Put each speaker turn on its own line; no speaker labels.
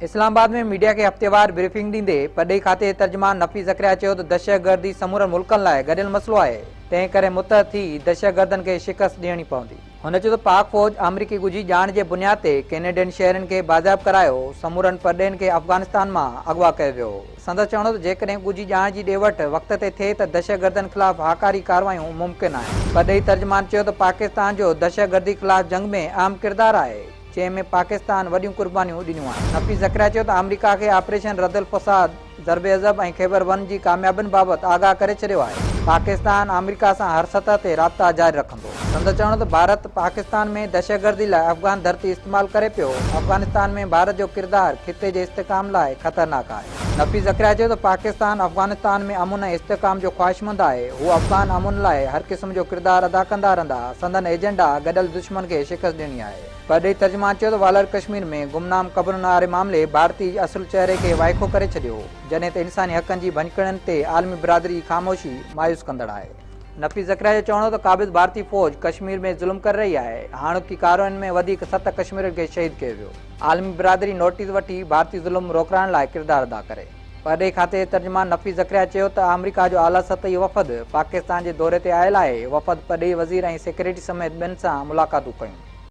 इस्लामाबाद में मीडिया के हफ़्तेवार ब्रीफिंग ॾींदे परॾेही खाते तर्जुमान नफ़ी ज़करिया चयो त दहशतगर्दी समूरनि मुल्कनि लाइ गॾियल मसइलो आहे, तंहिं करे मुतहद थी दहशतगर्दनि खे शिकस्त ॾियणी पवंदी। हुन चयो त पाक फ़ौज अमरीकी ॻुझी ॼाण जे बुनियाद ते कैनेडियन शहरनि खे बाज़ाइब करायो, समूरनि परॾेहिनि खे अफ़गानिस्तान मां अगवा कयो वियो। संदसि चवणो त जेकॾहिं ॻुझी ॼाण जी ॾे वठि वक़्त ते थिए त दहशतगर्दनि ख़िलाफ़ हाकारी कार्रवायूं मुमकिन आहिनि। परॾेही तर्जुमान चयो त पाकिस्तान जो दहशतगर्दी ख़िलाफ़ जंग में अहम किरदारु आहे, जंहिंमें पाकिस्तान वॾियूं कुर्बानियूं ॾिनियूं आहिनि। नफ़ी ज़करिया चयो त अमरीका खे ऑपरेशन रदुल फसाद, ज़रबे अज़ब ऐं ख़ैबर वन जी कामयाबियुनि बाबति आगाह करे छॾियो आहे। पाकिस्तान अमरीका सां हर सतह ते राब्ता जारी रखंदो। संदसि चवणो त भारत पाकिस्तान में दहशतगर्दी लाइ अफ़गान धरती इस्तेमालु करे पियो। अफ़गानिस्तान में भारत जो किरदारु खिते जे इस्तेहकाम लाइ ख़तरनाक आहे। नफ़ी ज़करिया चयो त पाकिस्तान अफ़गानिस्तान में अमुन ऐं इस्तेहकाम जो ख़्वाहिशमंद आहे। हू अफ़गान अमुन लाइ हर क़िस्म जो किरदारु अदा कंदा रहंदा। संदन एजेंडा गॾियल दुश्मन खे शिकस्त ॾियणी आहे। परॾेही तर्जुमान चयो त वालर कश्मीर में गुमनाम क़बरुनि वारे मामले भारतीय असुल चहिरे खे वाइखो करे छॾियो, जॾहिं त इंसानी हक़नि जी भञकड़नि ते आलमी बिरादरी जी ख़ामोशी मायूस कंदड़ आहे। नफ़ी ज़करिया जो चवणो त क़ाबिज़ भारतीय फ़ौज कश्मीर में ज़ुल्म करे रही आहे। हाणोकी कार्रवाइयुनि में वधीक 7 कश्मीरियुनि खे शहीद कयो वियो। आलमी बिरादरी नोटिस वठी भारतीय ज़ुल्म रोकण लाइ किरदारु अदा करे। परॾेही खाते तर्जुमान नफ़ी ज़करिया चयो त अमरीका जो आला सतही वफ़द पाकिस्तान जे दौरे ते आयल आहे। वफ़द परॾेही वज़ीर ऐं सेक्रेटरी समेत ॿियनि सां मुलाक़ातूं कयूं।